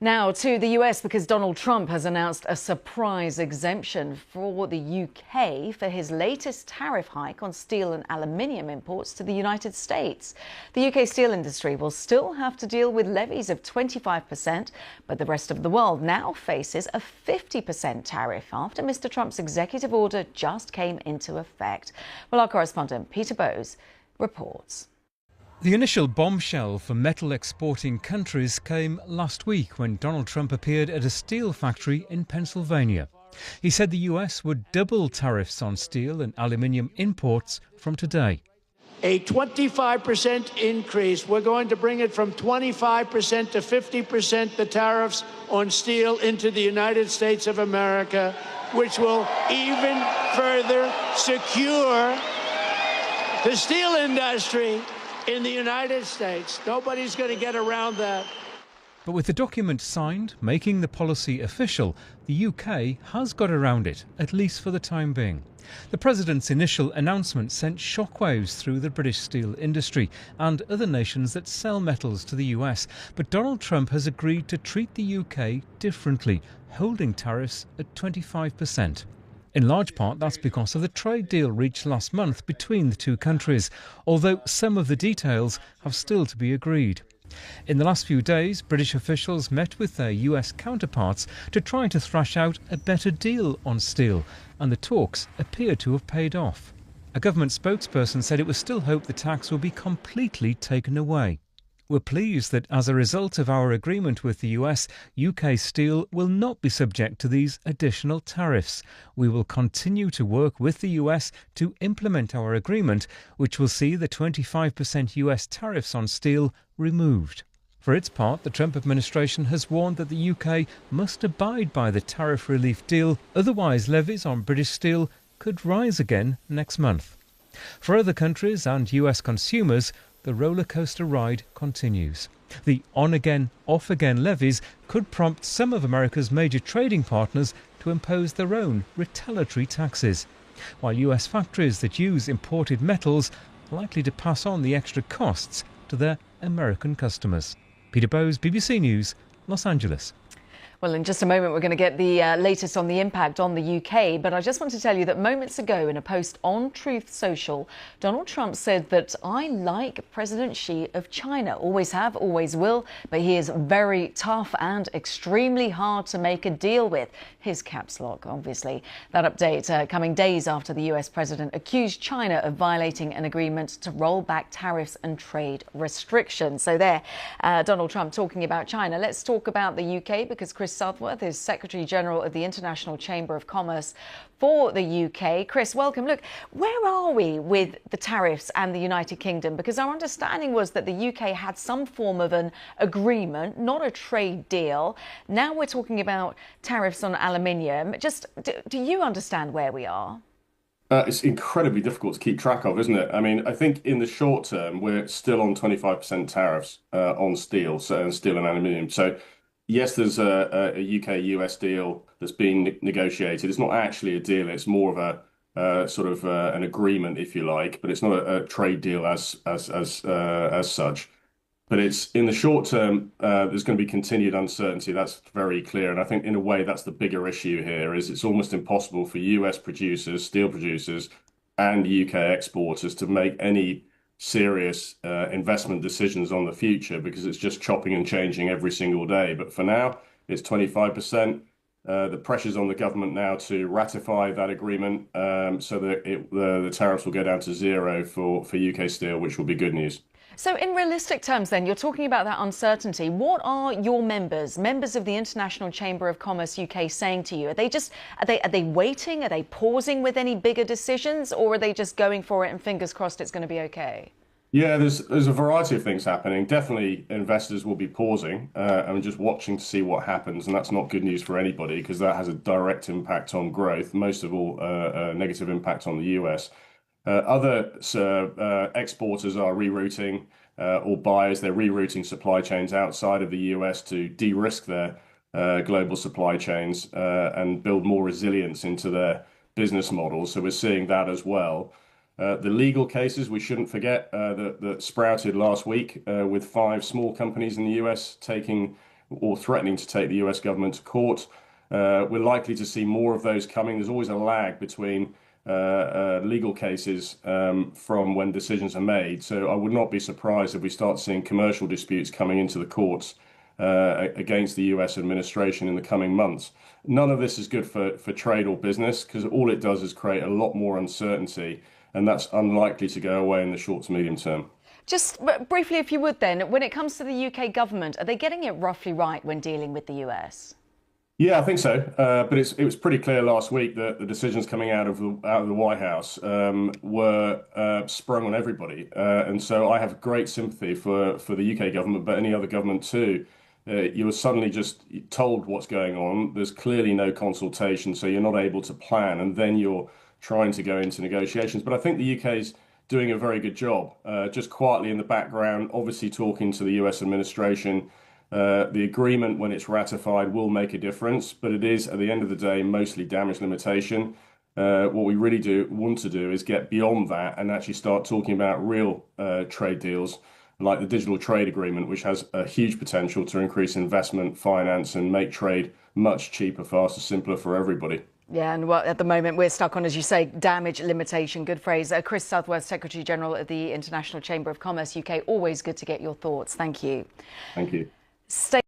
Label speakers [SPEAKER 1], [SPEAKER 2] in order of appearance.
[SPEAKER 1] Now to the US, because Donald Trump has announced a surprise exemption for the UK for his latest tariff hike on steel and aluminium imports to the United States. The UK steel industry will still have to deal with levies of 25%, but the rest of the world now faces a 50% tariff after Mr. Trump's executive order just came into effect. Well, our correspondent Peter Bowes reports.
[SPEAKER 2] The initial bombshell for metal exporting countries came last week when Donald Trump appeared at a steel factory in Pennsylvania. He said the US would double tariffs on steel and aluminium imports from today.
[SPEAKER 3] A 25% increase. We're going to bring it from 25% to 50%, the tariffs on steel into the United States of America, which will even further secure the steel industry in the United States. Nobody's going to get around that.
[SPEAKER 2] But with the document signed, making the policy official, the UK has got around it, at least for the time being. The President's initial announcement sent shockwaves through the British steel industry and other nations that sell metals to the US. But Donald Trump has agreed to treat the UK differently, holding tariffs at 25%. In large part, that's because of the trade deal reached last month between the two countries, although some of the details have still to be agreed. In the last few days, British officials met with their US counterparts to try to thrash out a better deal on steel, and the talks appear to have paid off. A government spokesperson said it was still hoped the tax will be completely taken away. We're pleased that as a result of our agreement with the US, UK steel will not be subject to these additional tariffs. We will continue to work with the US to implement our agreement, which will see the 25% US tariffs on steel removed. For its part, the Trump administration has warned that the UK must abide by the tariff relief deal, otherwise levies on British steel could rise again next month. For other countries and US consumers, the roller coaster ride continues. The on-again, off-again levies could prompt some of America's major trading partners to impose their own retaliatory taxes, while US factories that use imported metals are likely to pass on the extra costs to their American customers. Peter Bowes, BBC News, Los Angeles.
[SPEAKER 1] Well, in just a moment, we're going to get the latest on the impact on the UK. But I just want to tell you that moments ago, in a post on Truth Social, Donald Trump said that I like President Xi of China. Always have, always will. But he is very tough and extremely hard to make a deal with. His caps lock, obviously. That update coming days after the US president accused China of violating an agreement to roll back tariffs and trade restrictions. So there, Donald Trump talking about China. Let's talk about the UK, because Chris Southworth is Secretary General of the International Chamber of Commerce for the UK. Chris, welcome. Look, where are we with the tariffs and the United Kingdom? Because our understanding was that the UK had some form of an agreement, not a trade deal. Now we're talking about tariffs on aluminium. Just do you understand where we are?
[SPEAKER 4] It's incredibly difficult to keep track of, isn't it? I mean, I think in the short term, we're still on 25% tariffs on steel, and steel and aluminium. So yes, there's a UK-US deal that's been negotiated. It's not actually a deal. It's more of a sort of an agreement, if you like, but it's not a trade deal as such. But it's in the short term, there's going to be continued uncertainty. That's very clear. And I think in a way, that's the bigger issue here is it's almost impossible for US producers, steel producers, and UK exporters to make any serious investment decisions on the future because it's just chopping and changing every single day. But for now, it's 25%. The pressure's on the government now to ratify that agreement so that the tariffs will go down to zero for UK steel, which will be good news.
[SPEAKER 1] So in realistic terms then, you're talking about that uncertainty. What are your members of the International Chamber of Commerce UK saying to you? Are they waiting? Are they pausing with any bigger decisions, or are they just going for it and fingers crossed it's going to be okay?
[SPEAKER 4] Yeah, there's a variety of things happening. Definitely investors will be pausing and just watching to see what happens. And that's not good news for anybody because that has a direct impact on growth, most of all a negative impact on the US. Other exporters are rerouting or buyers, they're rerouting supply chains outside of the US to de-risk their global supply chains and build more resilience into their business models. So we're seeing that as well. The legal cases, we shouldn't forget, that sprouted last week with 5 small companies in the US taking or threatening to take the US government to court. We're likely to see more of those coming. There's always a lag between legal cases from when decisions are made. So I would not be surprised if we start seeing commercial disputes coming into the courts against the US administration in the coming months. None of this is good for trade or business, because all it does is create a lot more uncertainty, and that's unlikely to go away in the short to medium term.
[SPEAKER 1] Just briefly, if you would then, when it comes to the UK government, are they getting it roughly right when dealing with the US?
[SPEAKER 4] Yeah, I think so. But it was pretty clear last week that the decisions coming out of the White House were sprung on everybody, and so I have great sympathy for the UK government, but any other government too. You were suddenly just told what's going on. There's clearly no consultation, so you're not able to plan, and then you're trying to go into negotiations. But I think the UK's doing a very good job, just quietly in the background, obviously talking to the US administration. The agreement, when it's ratified, will make a difference, but it is, at the end of the day, mostly damage limitation. What we really want to do is get beyond that and actually start talking about real trade deals, like the digital trade agreement, which has a huge potential to increase investment, finance, and make trade much cheaper, faster, simpler for everybody.
[SPEAKER 1] Yeah, and well, at the moment we're stuck on, as you say, damage limitation. Good phrase. Chris Southworth, Secretary General of the International Chamber of Commerce UK. Always good to get your thoughts. Thank you.
[SPEAKER 4] Thank you.
[SPEAKER 1] Stay